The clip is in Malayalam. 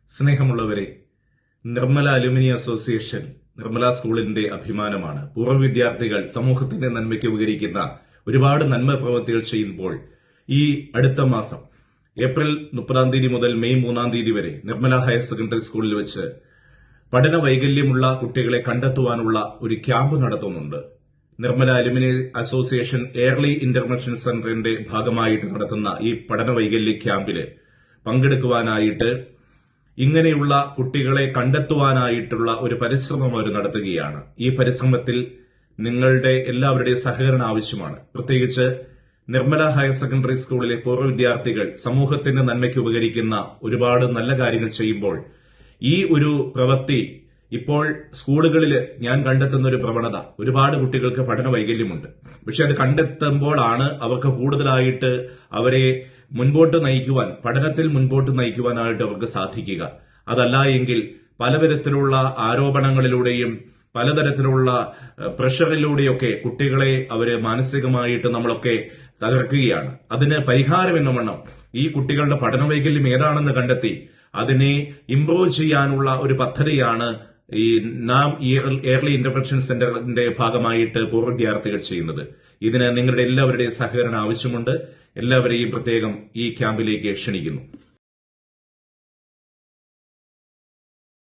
സ്നേഹമുള്ളവരെ, നിർമ്മല അലുമിനി അസോസിയേഷൻ നിർമ്മല സ്കൂളിന്റെ അഭിമാനമാണ്. പൂർവ്വ വിദ്യാർത്ഥികൾ സമൂഹത്തിന്റെ നന്മയ്ക്ക് ഉപകരിക്കുന്ന ഒരുപാട് നന്മ പ്രവൃത്തികൾ ചെയ്യുമ്പോൾ ഈ അടുത്ത മാസം ഏപ്രിൽ 30-ാം തീയതി മുതൽ മെയ് 3-ാം തീയതി വരെ നിർമ്മല ഹയർ സെക്കൻഡറി സ്കൂളിൽ വെച്ച് പഠന വൈകല്യമുള്ള കുട്ടികളെ കണ്ടെത്തുവാനുള്ള ഒരു ക്യാമ്പ് നടത്തുന്നുണ്ട്. Nirmala alumni association early intervention സെന്ററിന്റെ ഭാഗമായിട്ട് നടത്തുന്ന ഈ പഠന വൈകല്യ ക്യാമ്പില് പങ്കെടുക്കുവാനായിട്ട് ഇങ്ങനെയുള്ള കുട്ടികളെ കണ്ടെത്തുവാനായിട്ടുള്ള ഒരു പരിശ്രമം അവർ നടത്തുകയാണ്. ഈ പരിശ്രമത്തിൽ നിങ്ങളുടെ എല്ലാവരുടെയും സഹകരണം ആവശ്യമാണ്. പ്രത്യേകിച്ച് നിർമ്മല ഹയർ സെക്കൻഡറി സ്കൂളിലെ പൂർവ്വ വിദ്യാർത്ഥികൾ സമൂഹത്തിന്റെ നന്മയ്ക്ക് ഉപകരിക്കുന്ന ഒരുപാട് നല്ല കാര്യങ്ങൾ ചെയ്യുമ്പോൾ ഈ ഒരു പ്രവൃത്തി ഇപ്പോൾ സ്കൂളുകളിൽ ഞാൻ കണ്ടെത്തുന്ന ഒരു പ്രവണത, ഒരുപാട് കുട്ടികൾക്ക് പഠന വൈകല്യമുണ്ട്. പക്ഷെ അത് കണ്ടെത്തുമ്പോഴാണ് അവർക്ക് കൂടുതലായിട്ട് അവരെ മുൻപോട്ട് നയിക്കുവാൻ, പഠനത്തിൽ മുൻപോട്ട് നയിക്കുവാനായിട്ട് അവർക്ക് സാധിക്കുക. അതല്ല എങ്കിൽ പലതരത്തിലുള്ള ആരോപണങ്ങളിലൂടെയും പലതരത്തിലുള്ള പ്രഷറിലൂടെയൊക്കെ കുട്ടികളെ അവര് മാനസികമായിട്ട് നമ്മളൊക്കെ തകർക്കുകയാണ്. അതിന് പരിഹാരം എന്ന വണ്ണം ഈ കുട്ടികളുടെ പഠന വൈകല്യം ഏതാണെന്ന് കണ്ടെത്തി അതിനെ ഇംപ്രൂവ് ചെയ്യാനുള്ള ഒരു പദ്ധതിയാണ് ഈ നാം ഏർലി ഇന്റർവെൻഷൻ സെന്ററിന്റെ ഭാഗമായിട്ട് പൂർവ്വ വിദ്യാർത്ഥികൾ ചെയ്യുന്നത്. ഇതിന് നിങ്ങളുടെ എല്ലാവരുടെയും സഹകരണം ആവശ്യമുണ്ട്. എല്ലാവരെയും പ്രത്യേകം ഈ ക്യാമ്പിലേക്ക് ക്ഷണിക്കുന്നു.